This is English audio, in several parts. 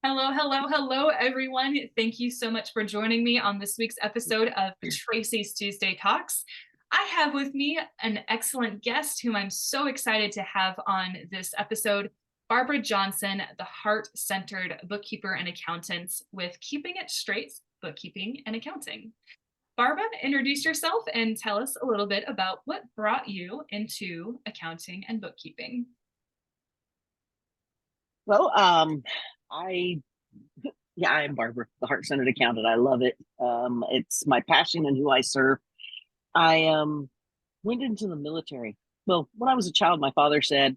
Hello, hello, hello, everyone. Thank you so much for joining me on this week's episode of Tracy's Tuesday Talks. I have with me an excellent guest whom I'm so excited to have on this episode, Barbara Johnson, the heart centered bookkeeper and accountant with Keeping It Straight Bookkeeping and Accounting. Barbara, introduce yourself and tell us a little bit about what brought you into accounting and bookkeeping. Well, I yeah, I am Barbara, the heart-centered accountant. I love it. It's my passion and who I serve. I went into the military. Well, when I was a child, my father said,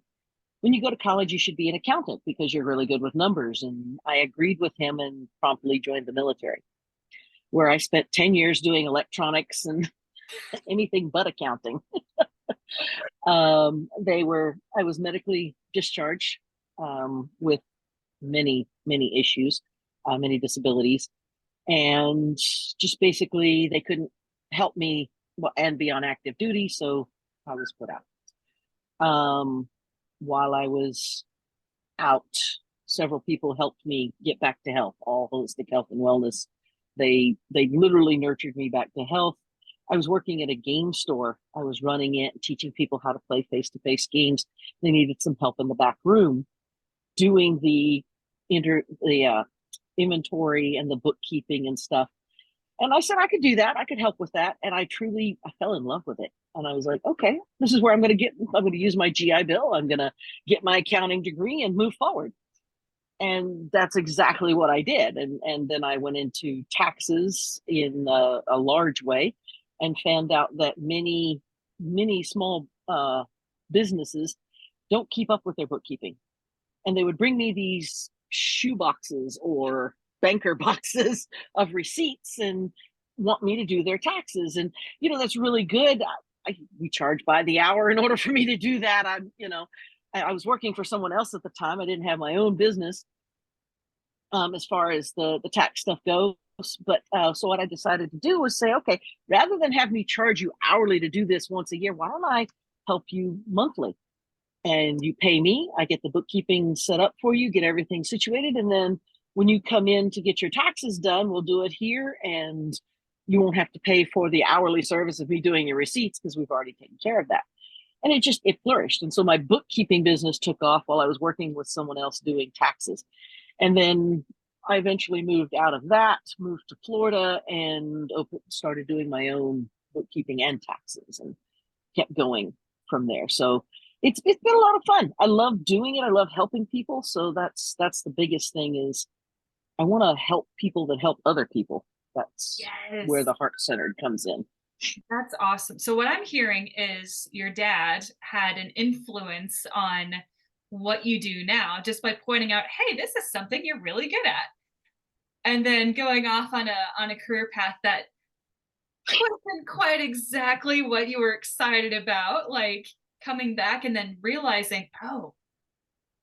"When you go to college, you should be an accountant because you're really good with numbers." And I agreed with him and promptly joined the military, where I spent 10 years doing electronics and anything but accounting. I was medically discharged with many issues, many disabilities, and just basically they couldn't help me and be on active duty, so I was put out. While I was out, several people helped me get back to health, all holistic health and wellness. They literally nurtured me back to health. I was working at a game store. I was running it, teaching people how to play face-to-face games. They needed some help in the back room doing the inventory and the bookkeeping and stuff. And I said I could do that. I could help with that. And I fell in love with it. And I was like, okay, this is where I'm going to use my GI Bill. I'm going to get my accounting degree and move forward. And that's exactly what I did. And then I went into taxes in a large way and found out that many small businesses don't keep up with their bookkeeping, and they would bring me these shoe boxes or banker boxes of receipts and want me to do their taxes. And that's really good. We charge by the hour. In order for me to do that, I was working for someone else at the time. I didn't have my own business, as far as the tax stuff goes. But so what I decided to do was say, okay, rather than have me charge you hourly to do this once a year, why don't I help you monthly? And you pay me, I get the bookkeeping set up for you, get everything situated, and then when you come in to get your taxes done, we'll do it here, and you won't have to pay for the hourly service of me doing your receipts because we've already taken care of that. And it flourished. And so my bookkeeping business took off while I was working with someone else doing taxes. And then I eventually moved out of that, moved to Florida, and started doing my own bookkeeping and taxes, and kept going from there. So it's been a lot of fun. I love doing it. I love helping people. So that's the biggest thing is I want to help people that help other people. That's where Yes. the heart centered comes in. That's awesome. So what I'm hearing is your dad had an influence on what you do now just by pointing out, "Hey, this is something you're really good at." And then going off on a career path that wasn't quite exactly what you were excited about, like coming back and then realizing, "Oh,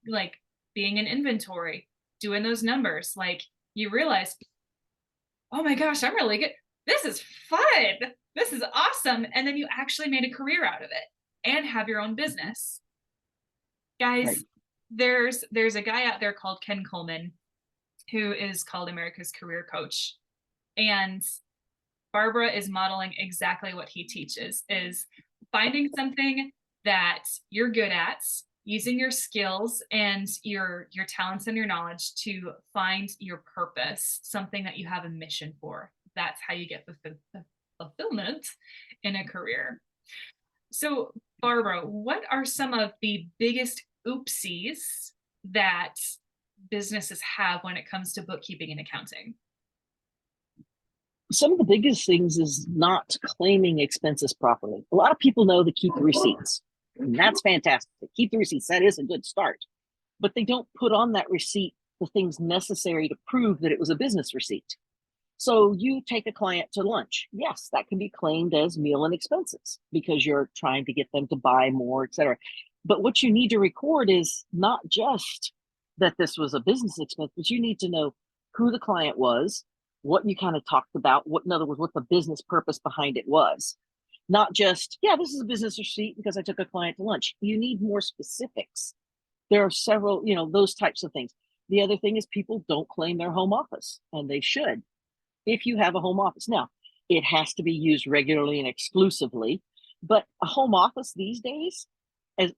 like being in inventory, doing those numbers, like you realize, oh my gosh, I'm really good. This is fun. This is awesome." And then you actually made a career out of it and have your own business. Right. Guys, there's a guy out there called Ken Coleman who is called America's Career Coach. And Barbara is modeling exactly what he teaches is finding something that you're good at, using your skills and your talents and your knowledge to find your purpose, something that you have a mission for. That's how you get the fulfillment in a career. So, Barbara, what are some of the biggest oopsies that businesses have when it comes to bookkeeping and accounting? Some of the biggest things is not claiming expenses properly. A lot of people know to keep the receipts, and that's fantastic. Keep the receipts. That is a good start. But they don't put on that receipt the things necessary to prove that it was a business receipt. So you take a client to lunch. Yes, that can be claimed as meal and expenses because you're trying to get them to buy more, et cetera. But what you need to record is not just that this was a business expense, but you need to know who the client was, what you kind of talked about, what, in other words, what the business purpose behind it was. Not just, yeah, this is a business receipt because I took a client to lunch. You need more specifics. There are several, those types of things. The other thing is people don't claim their home office, and they should. If you have a home office, now it has to be used regularly and exclusively, but a home office these days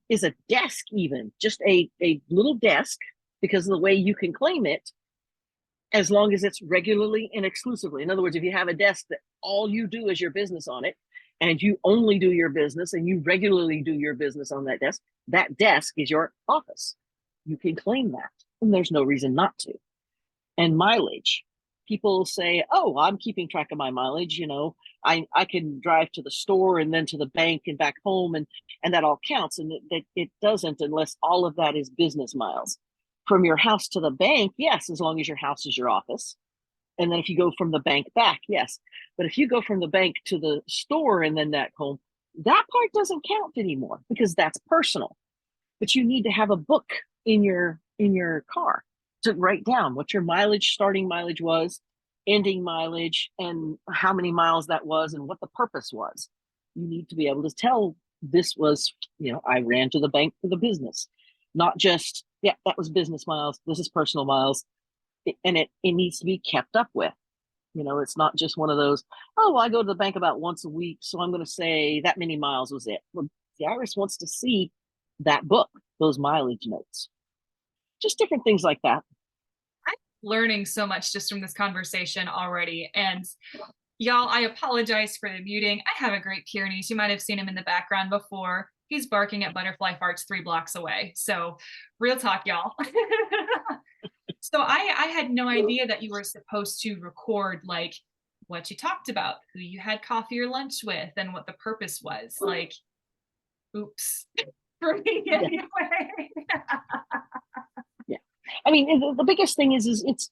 is a desk, even just a little desk, because of the way you can claim it, as long as it's regularly and exclusively. In other words, if you have a desk that all you do is your business on it, and you only do your business and you regularly do your business on that desk is your office. You can claim that, and there's no reason not to. And mileage, people say, oh, I'm keeping track of my mileage. I can drive to the store and then to the bank and back home, and that all counts. And it doesn't, unless all of that is business miles. From your house to the bank, yes, as long as your house is your office. And then if you go from the bank back, yes. But if you go from the bank to the store and then back home, that part doesn't count anymore, because that's personal. But you need to have a book in your car to write down what your mileage, starting mileage was, ending mileage, and how many miles that was, and what the purpose was. You need to be able to tell, this was, I ran to the bank for the business, not just, yeah, that was business miles, this is personal miles. And it needs to be kept up with. It's not just one of those, oh, well, I go to the bank about once a week, so I'm going to say that many miles was it. Well, the IRS wants to see that book, those mileage notes, just different things like that. I'm learning so much just from this conversation already. And y'all, I apologize for the muting. I have a Great Pyrenees. You might have seen him in the background before. He's barking at butterfly farts 3 blocks away. So real talk, y'all. So I had no idea that you were supposed to record like what you talked about, who you had coffee or lunch with, and what the purpose was. Like, oops, for me anyway. Yeah. I mean, the biggest thing is it's,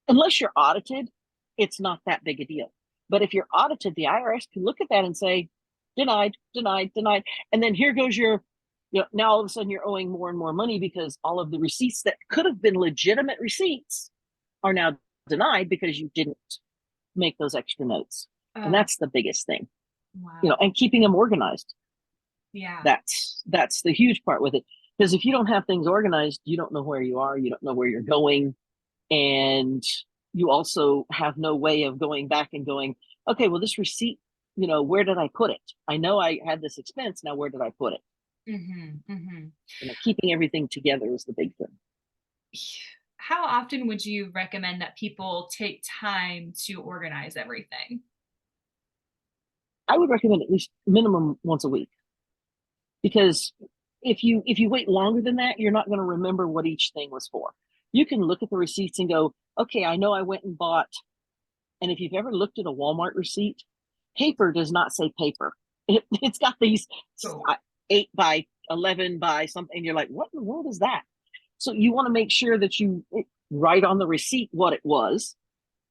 unless you're audited, it's not that big a deal. But if you're audited, the IRS can look at that and say, denied, denied, denied. And then here goes your, now all of a sudden you're owing more and more money, because all of the receipts that could have been legitimate receipts are now denied because you didn't make those extra notes. And that's the biggest thing. Wow. And keeping them organized. Yeah. That's the huge part with it. Because if you don't have things organized, you don't know where you are, you don't know where you're going. And you also have no way of going back and going, okay, well, this receipt, where did I put it? I know I had this expense. Now, where did I put it? Mm-hmm, mm-hmm. Keeping everything together is the big thing. How often would you recommend that people take time to organize everything? I would recommend at least minimum once a week, because if you wait longer than that, you're not going to remember what each thing was for. You can look at the receipts and go, okay, I know I went and bought. And if you've ever looked at a Walmart receipt, paper does not say paper. It's got these 8 by 11 by something. And you're like, what in the world is that? So you want to make sure that you write on the receipt what it was,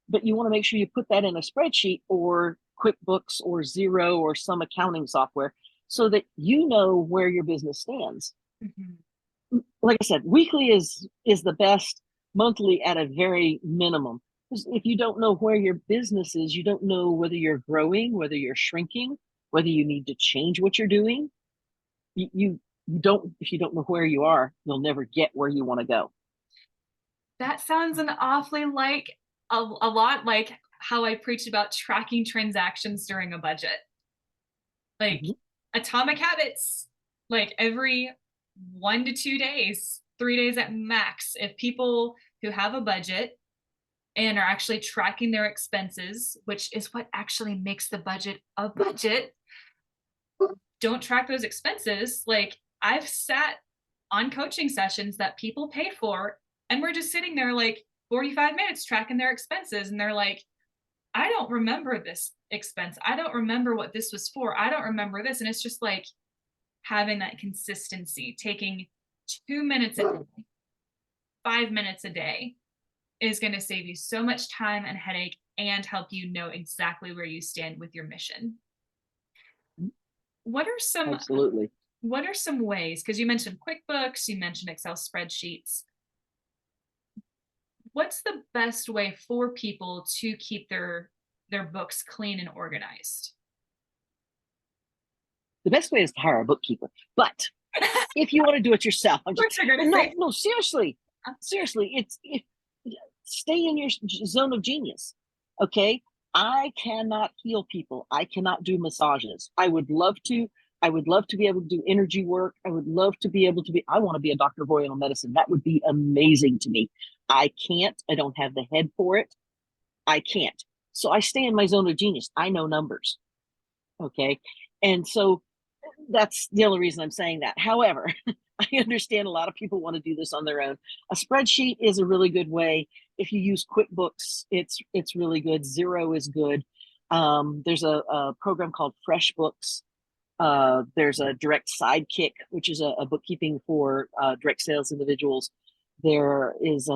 but you want to make sure you put that in a spreadsheet or QuickBooks or Xero or some accounting software, so that you know where your business stands. Mm-hmm. Like I said, weekly is the best, monthly at a very minimum. Because if you don't know where your business is, you don't know whether you're growing, whether you're shrinking, whether you need to change what you're doing. You don't, if you don't know where you are, you'll never get where you want to go. That sounds an awfully like a lot like how I preach about tracking transactions during a budget. Like atomic habits, like every 1 to 2 days, 3 days at max. If people who have a budget and are actually tracking their expenses, which is what actually makes the budget a budget, don't track those expenses. Like I've sat on coaching sessions that people pay for, and we're just sitting there like 45 minutes tracking their expenses. And they're like, I don't remember this expense. I don't remember what this was for. I don't remember this. And it's just like having that consistency, taking 2 minutes a day, 5 minutes a day is going to save you so much time and headache and help you know exactly where you stand with your mission. What are some Absolutely. What are some ways, because you mentioned QuickBooks, you mentioned Excel spreadsheets. What's the best way for people to keep their books clean and organized? The best way is to hire a bookkeeper. But if you want to do it yourself, No, seriously, seriously, stay in your zone of genius. Okay. I cannot heal people. I cannot do massages. I would love to be able to do energy work. I would love to be able to be, I want to be a doctor of Oriental medicine. That would be amazing to me. I can't, I don't have the head for it. I can't. So I stay in my zone of genius. I know numbers. Okay. And so that's the only reason I'm saying that. However, I understand a lot of people want to do this on their own. A spreadsheet is a really good way. If you use QuickBooks, it's really good. Zero is good. There's a program called FreshBooks. There's a Direct Sidekick, which is a bookkeeping for direct sales individuals. There is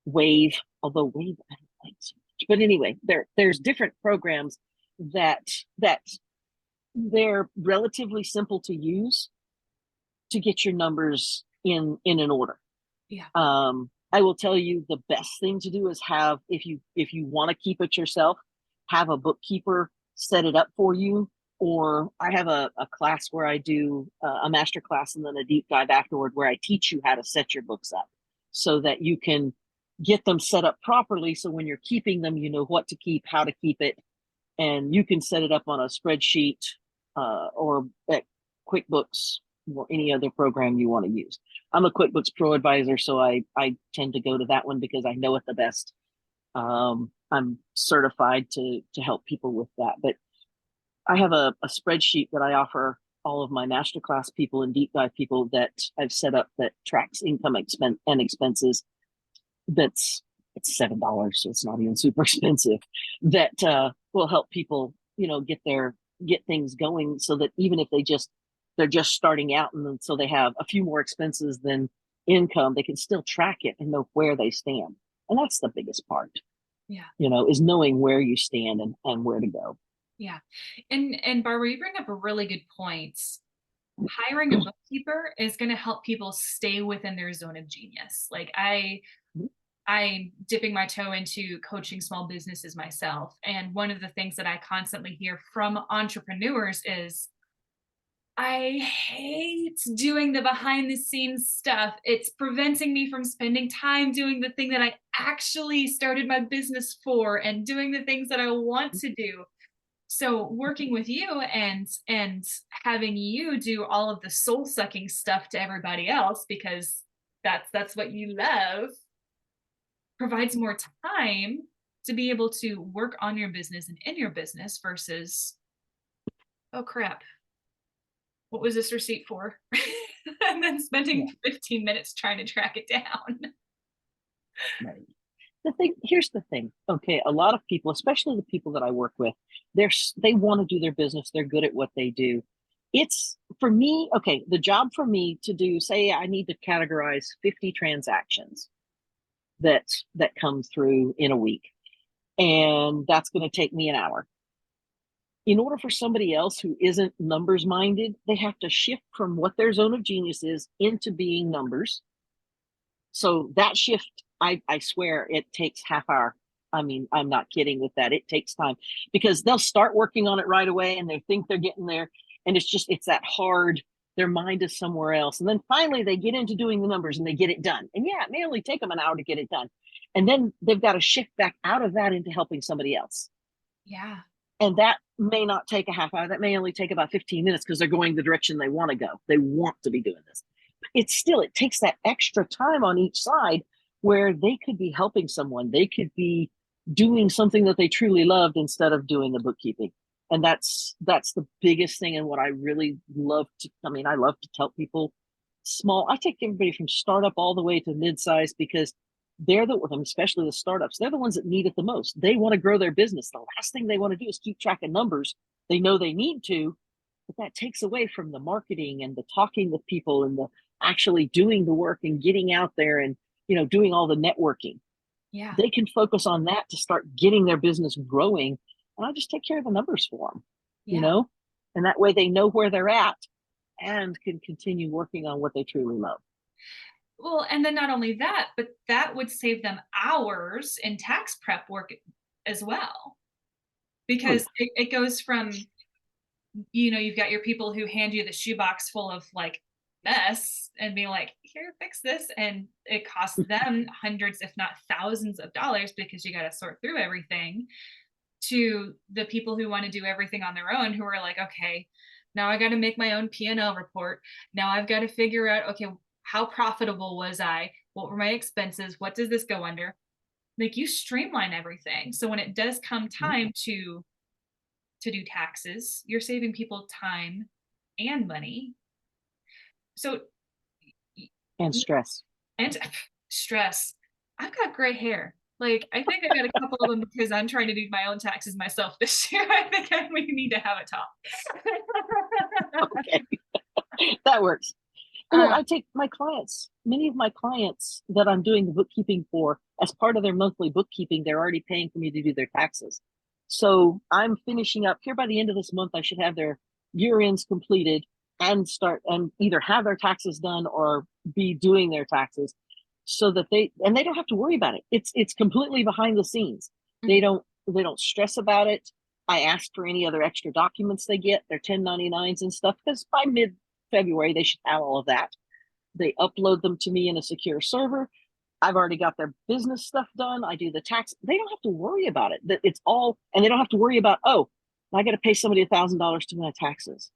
Wave, although Wave I don't like so much. But anyway, there's different programs that they're relatively simple to use to get your numbers in an order. Yeah. I will tell you the best thing to do is have, if you want to keep it yourself, have a bookkeeper set it up for you. Or I have a class where I do a master class and then a deep dive afterward where I teach you how to set your books up so that you can get them set up properly. So when you're keeping them, you know what to keep, how to keep it, and you can set it up on a spreadsheet or at QuickBooks or any other program you want to use. I'm a QuickBooks Pro advisor, so I tend to go to that one because I know it the best. I'm certified to help people with that. But I have a spreadsheet that I offer all of my masterclass people and deep dive people that I've set up that tracks income expense and expenses. It's $7, so it's not even super expensive. That will help people, get things going so that even if they're just starting out and then so they have a few more expenses than income, they can still track it and know where they stand. And that's the biggest part. Yeah. Is knowing where you stand and where to go. Yeah. And Barbara, you bring up a really good point. Hiring a bookkeeper is going to help people stay within their zone of genius. Like I'm dipping my toe into coaching small businesses myself. And one of the things that I constantly hear from entrepreneurs is, I hate doing the behind the scenes stuff. It's preventing me from spending time doing the thing that I actually started my business for and doing the things that I want to do. So working with you and having you do all of the soul sucking stuff to everybody else because that's what you love provides more time to be able to work on your business and in your business versus, oh crap, what was this receipt for? And then spending 15 minutes trying to track it down. Right. Here's the thing. Okay, a lot of people, especially the people that I work with, they want to do their business. They're good at what they do. It's for me, okay, the job for me to do, say I need to categorize 50 transactions that come through in a week. And that's going to take me an hour. In order for somebody else who isn't numbers minded, they have to shift from what their zone of genius is into being numbers. So that shift, I swear it takes half hour. I mean, I'm not kidding with that. It takes time because they'll start working on it right away and they think they're getting there. And it's that hard, their mind is somewhere else. And then finally they get into doing the numbers and they get it done. And yeah, it may only take them an hour to get it done. And then they've got to shift back out of that into helping somebody else. Yeah. And that may not take a half hour. That may only take about 15 minutes because they're going the direction they want to go. They want to be doing this. It takes that extra time on each side where they could be helping someone. They could be doing something that they truly loved instead of doing the bookkeeping. And that's the biggest thing. And what I really love I love to tell people I take everybody from startup all the way to mid-size because they're especially the startups, they're the ones that need it the most. They want to grow their business. The last thing they want to do is keep track of numbers. They know they need to, but that takes away from the marketing and the talking with people and the actually doing the work and getting out there and doing all the networking. Yeah. They can focus on that to start getting their business growing, and I just take care of the numbers for them. And that way they know where they're at and can continue working on what they truly love. Well, and then not only that, but that would save them hours in tax prep work as well. Because it goes from, you've got your people who hand you the shoebox full of like mess and being like, here, fix this. And it costs them hundreds, if not thousands of dollars because you got to sort through everything, to the people who want to do everything on their own, who are like, okay, now I got to make my own P&L report. Now I've got to figure out, okay, how profitable was I? What were my expenses? What does this go under? Like, you streamline everything. So when it does come time to do taxes, you're saving people time and money. So And stress. and stress. I've got gray hair. Like, I think I got a couple of them because I'm trying to do my own taxes myself this year. I think we need to have a talk. Okay, that works. And then I take my clients, many of my clients that I'm doing the bookkeeping for, as part of their monthly bookkeeping, they're already paying for me to do their taxes. So I'm finishing up here by the end of this month. I should have their year ends completed and start and either have their taxes done or be doing their taxes, so that they don't have to worry about it. It's completely behind the scenes. They don't stress about it. I ask for any other extra documents they get, their 1099s and stuff, because by mid-February they should have all of that. They upload them to me in a secure server. I've already got their business stuff done. I do the tax. They don't have to worry about it. That it's all, and they don't have to worry about, oh, I got to pay somebody $1,000 to my taxes.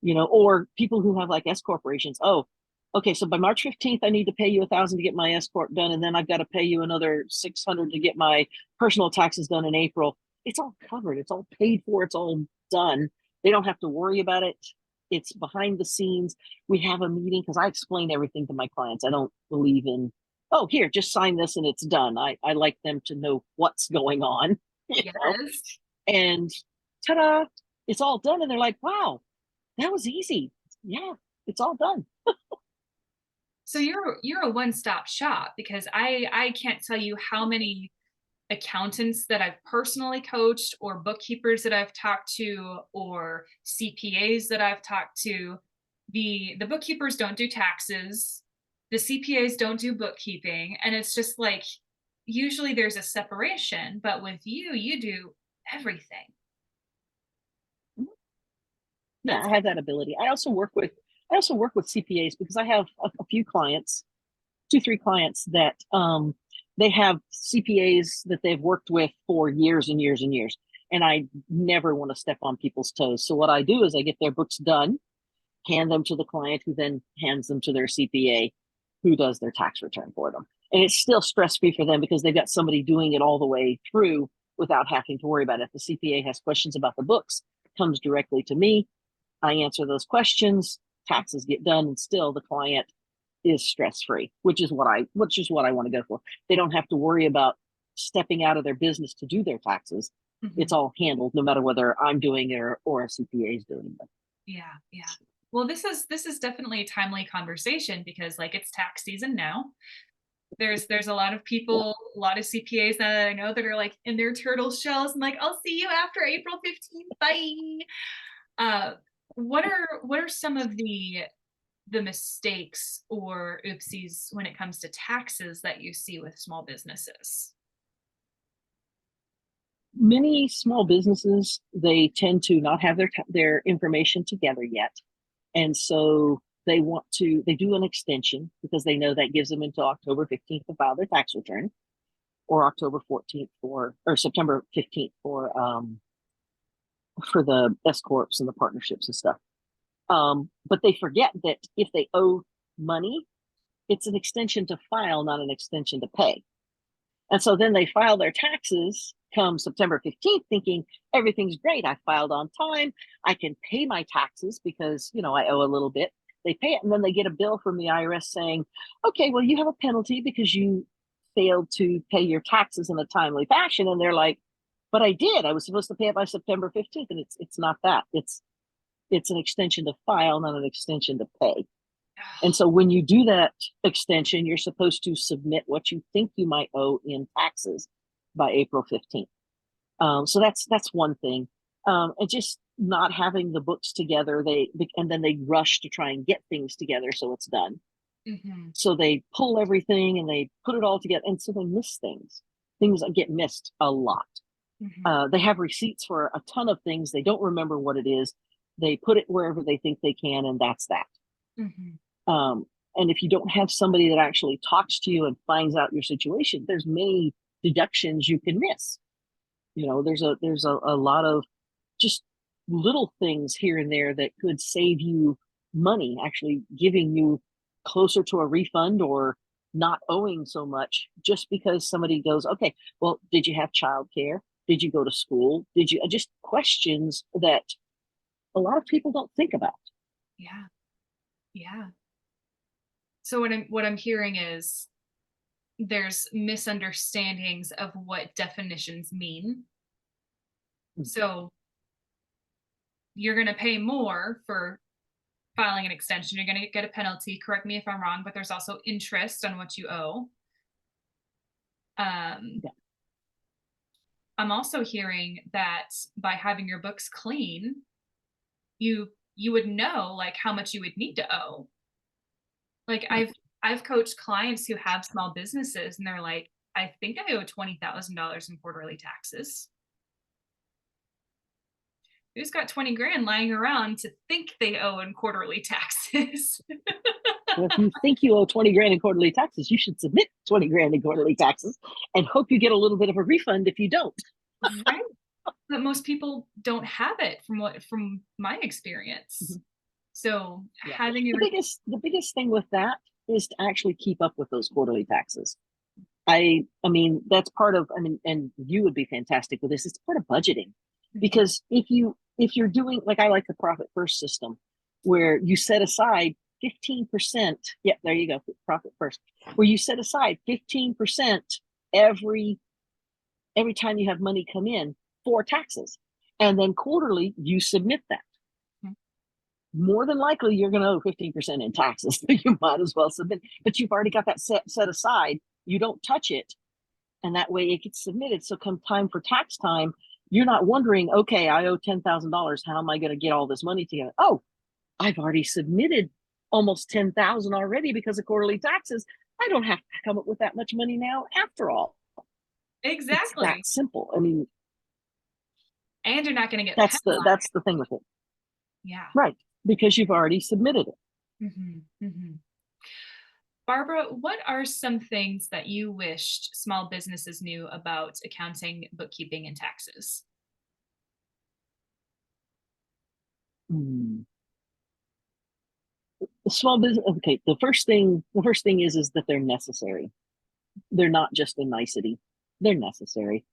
Or people who have like S corporations. Oh, okay, so by March 15th, I need to pay you $1,000 to get my S corp done, and then I've got to pay you another $600 to get my personal taxes done in April. It's all covered. It's all paid for. It's all done. They don't have to worry about it. It's behind the scenes. We have a meeting because I explain everything to my clients. I don't believe in, oh, here, just sign this and it's done. I like them to know what's going on, Yes. and ta-da, it's all done. And they're like, wow, that was easy. Yeah, it's all done. So you're a one-stop shop, because I can't tell you how many accountants that I've personally coached, or bookkeepers that I've talked to, or CPAs that I've talked to. The bookkeepers don't do taxes, the CPAs don't do bookkeeping, and it's just like, usually there's a separation, but with you do everything. Yeah, That's I have that ability. I also work with CPAs because I have a few clients, 2, 3 clients that they have CPAs that they've worked with for years and years and years. And I never want to step on people's toes. So what I do is I get their books done, hand them to the client, who then hands them to their CPA, who does their tax return for them. And it's still stress-free for them because they've got somebody doing it all the way through without having to worry about it. If the CPA has questions about the books, it comes directly to me. I answer those questions, taxes get done, and still the client is stress-free, which is what I want to go for. They don't have to worry about stepping out of their business to do their taxes. It's all handled, no matter whether I'm doing it or a CPA is doing it. Yeah. Well, this is definitely a timely conversation, because like, it's tax season now. There's a lot of people, a lot of CPAs that I know that are like in their turtle shells and like, I'll see you after April 15th. Bye. What are some of the mistakes or oopsies when it comes to taxes that you see with small businesses? Many small businesses, they tend to not have their information together yet, and so they do an extension because they know that gives them until October 15th to file their tax return, or October 14th or September 15th for the S corps and the partnerships and stuff. But they forget that if they owe money, it's an extension to file, not an extension to pay. And so then they file their taxes come September 15th, thinking everything's great. I filed on time. I can pay my taxes because, I owe a little bit. They pay it, and then they get a bill from the IRS saying, okay, well, you have a penalty because you failed to pay your taxes in a timely fashion. And they're like, but I did. I was supposed to pay it by September 15th. And it's not that. It's an extension to file, not an extension to pay. And so when you do that extension, you're supposed to submit what you think you might owe in taxes by April 15th. So that's one thing. And just not having the books together, and then they rush to try and get things together so it's done. So they pull everything and they put it all together, and so they miss things. Things get missed a lot. They have receipts for a ton of things. They don't remember what it is. They put it wherever they think they can, and that's that. Mhm. Um, and if you don't have somebody that actually talks to you and finds out your situation, there's many deductions you can miss. There's a lot of just little things here and there that could save you money, actually giving you closer to a refund or not owing so much just because somebody goes, okay, well, did you have childcare? Did you go to school? Did you just questions that a lot of people don't think about? Yeah. Yeah. So what I'm hearing is there's misunderstandings of what definitions mean. So you're going to pay more for filing an extension. You're going to get a penalty. Correct me if I'm wrong, but there's also interest on what you owe. Um, Yeah. I'm also hearing that by having your books clean, you would know like how much you would need to owe. Like I've coached clients who have small businesses and they're like, I think I owe $20,000 in quarterly taxes. Who's got 20 grand lying around to think they owe in quarterly taxes? Well, if you think you owe 20 grand in quarterly taxes, you should submit 20 grand in quarterly taxes and hope you get a little bit of a refund if you don't. Right? But most people don't have it from my experience. Mm-hmm. So Yeah. having The biggest thing with that is to actually keep up with those quarterly taxes. I mean that's part of, I mean, and you would be fantastic with this. It's part of budgeting. Mhm. Because if you're doing, like, I like the profit first system where you set aside 15%. Yeah, there you go. Profit first. Where you set aside 15% every every time you have money come in for taxes. And then quarterly you submit that. Mhm. More than likely you're going to owe 15% in taxes. So you might as well submit, but you've already got that set aside. You don't touch it, and that way it gets submitted. So come time for tax time, you're not wondering, okay, I owe $10,000. How am I going to get all this money together? Oh, I've already submitted almost 10,000 already because of quarterly taxes. I don't have to come up with that much money now after all. It's that Exactly. simple. I mean, And you're not going to get that's the penalized. that's the thing with it. Yeah. Right. Because you've already submitted it. Mhm. Mhm. Barbara, what are some things that you wished small businesses knew about accounting, bookkeeping, and taxes? Hmm. The small business, okay, the first thing is that they're necessary. They're not just a nicety. They're necessary.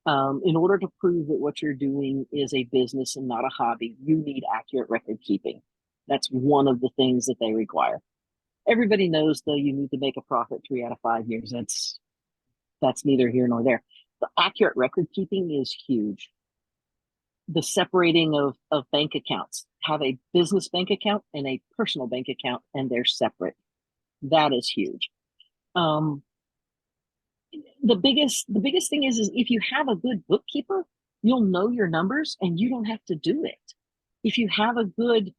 In order to prove that what you're doing is a business and not a hobby, you need accurate record keeping. That's one of the things that they require. Everybody knows, though, you need to make a profit 3 out of 5 years. That's neither here nor there. The accurate record keeping is huge. The separating of bank accounts, have a business bank account and a personal bank account, and they're separate. That is huge. Um, the biggest thing is if you have a good bookkeeper, you'll know your numbers and you don't have to do it. If you have a good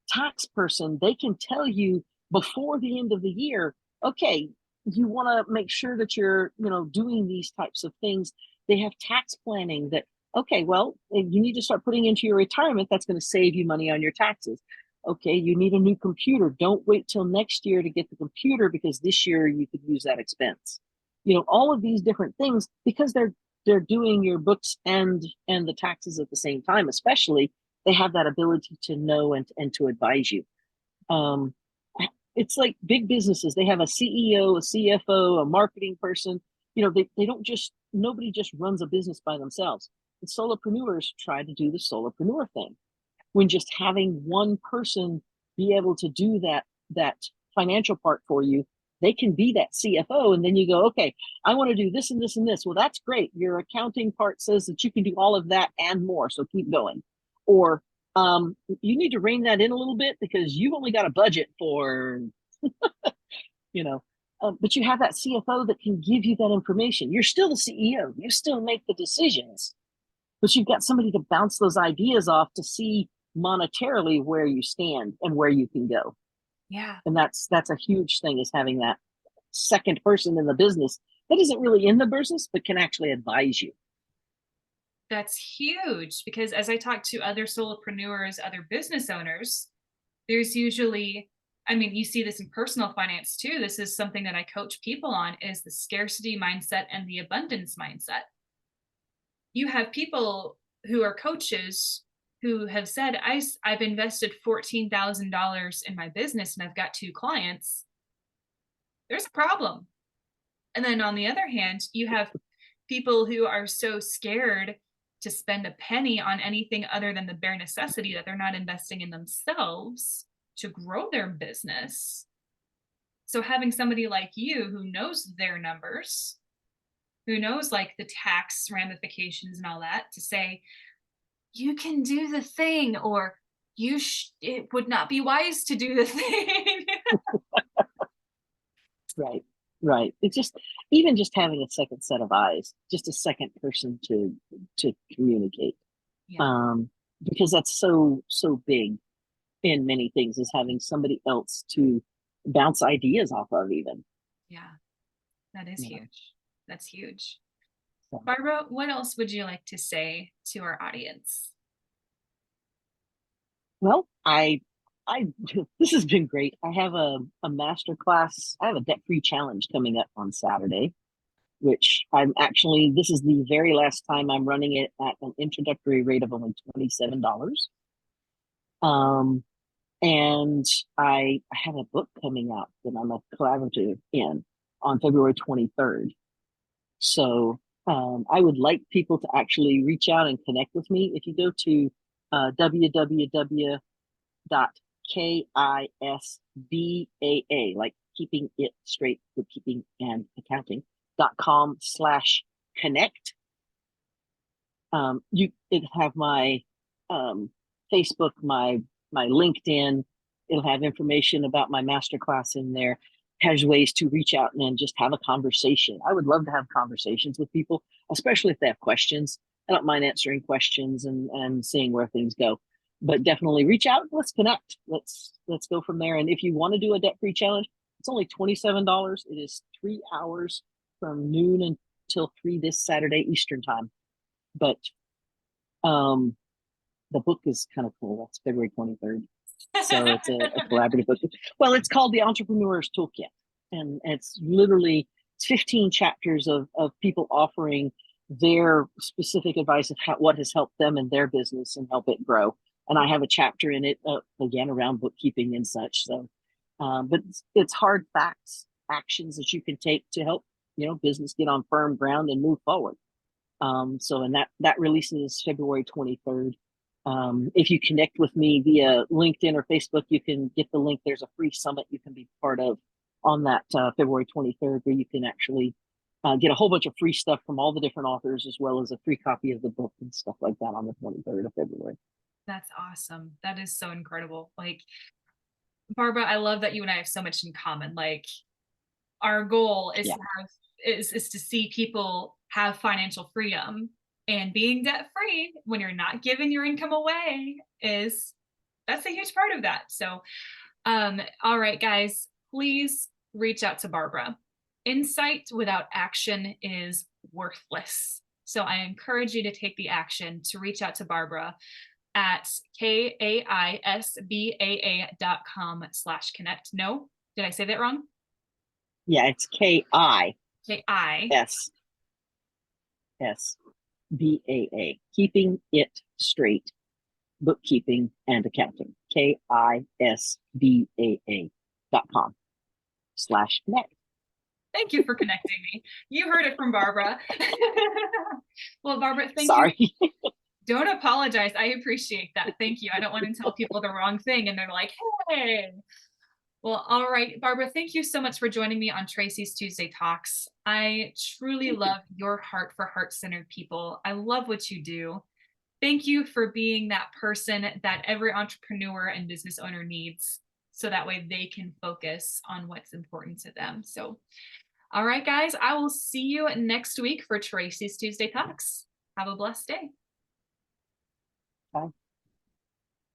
tax person, they can tell you before the end of the year, okay, you want to make sure that you're, doing these types of things. They have tax planning that, okay, well, you need to start putting into your retirement. That's going to save you money on your taxes. Okay, you need a new computer. Don't wait till next year to get the computer because this year you could use that expense. All of these different things, because they're doing your books and the taxes at the same time. Especially, they have that ability to know and to advise you. um it's like big businesses. They have a CEO, a CFO, a marketing person. They don't just, nobody just runs a business by themselves. The solopreneurs try to do the solopreneur thing, when just having one person be able to do that financial part for you. They can be that CFO, and then you go, okay, I want to do this and this and this. Well, that's great. Your accounting part says that you can do all of that and more, so keep going. Or you need to rein that in a little bit because you've only got a budget for, you know, but you have that CFO that can give you that information. You're still the CEO. You still make the decisions, but you've got somebody to bounce those ideas off to see monetarily where you stand and where you can go. Yeah, And that's a huge thing, is having that second person in the business that isn't really in the business but can actually advise you. that's huge because as I talk to other solopreneurs, other business owners, there's usually I mean, you see this in personal finance too. This is something that I coach people on, is the scarcity mindset and the abundance mindset. You have people who are coaches who have said, I've invested $14,000 in my business and I've got 2 clients. There's a problem. And then on the other hand, you have people who are so scared to spend a penny on anything other than the bare necessity, that they're not investing in themselves to grow their business. So having somebody like you who knows their numbers, who knows like the tax ramifications and all that, to say, you can do the thing, or it would not be wise to do the thing. Right. Right. It's just, even just having a second set of eyes, just a second person to communicate. Yeah. Because that's so big in many things, is having somebody else to bounce ideas off of even. Yeah. That is You know. huge. That's huge. So, Barbara, what else would you like to say to our audience? well, I this has been great. I have a master class. I have a debt-free challenge coming up on Saturday, which I'm actually, this is the very last time I'm running it at an introductory rate of only $27. Um, and I have a book coming out that I'm a collaborator in on February 23rd. So I would like people to actually reach out and connect with me. If you go to www.KISBAA, like keeping it straight, bookkeeping and accounting.com/connect. You it have my Facebook, my LinkedIn. It'll have information about my masterclass in there. Has ways to reach out and then just have a conversation. I would love to have conversations with people, especially if they have questions. I don't mind answering questions and seeing where things go. But definitely reach out. Let's connect. Let's go from there. And if you want to do a debt-free challenge, it's only $27. It is 3 hours from noon until 3 this Saturday Eastern time. But the book is kind of cool. That's February 23rd. So it's a collaborative book. Well, it's called The Entrepreneur's Toolkit. And it's literally 15 chapters of people offering their specific advice of what has helped them in their business and help it grow. And I have a chapter in it, again, around bookkeeping and such. So, but it's hard facts, actions that you can take to help, business get on firm ground and move forward. So, and that releases February 23rd. If you connect with me via LinkedIn or Facebook, you can get the link. There's a free summit you can be part of on that February 23rd, where you can actually get a whole bunch of free stuff from all the different authors, as well as a free copy of the book and stuff like that on the 23rd of February. That's awesome. That is so incredible. Like, Barbara, I love that you and I have so much in common. Like, our goal is Yeah. to have is to see people have financial freedom, and being debt free when you're not giving your income away that's a huge part of that. So, all right, guys, please reach out to Barbara. Insight without action is worthless. So I encourage you to take the action to reach out to Barbara at KAISBAA.com/connect. No, did I say that wrong? Yeah, it's KISBAA. Keeping it straight, bookkeeping and accounting. KISBAA.com/connect. Thank you for connecting me. You heard it from Barbara. Well, Barbara, thank Sorry. you. Don't apologize. I appreciate that. Thank you. I don't want to tell people the wrong thing and they're like, hey. Well, all right, Barbara, thank you so much for joining me on Tracy's Tuesday Talks. I truly love your heart for heart-centered people. I love what you do. Thank you for being that person that every entrepreneur and business owner needs, so that way they can focus on what's important to them. So, all right, guys, I will see you next week for Tracy's Tuesday Talks. Have a blessed day. Bye.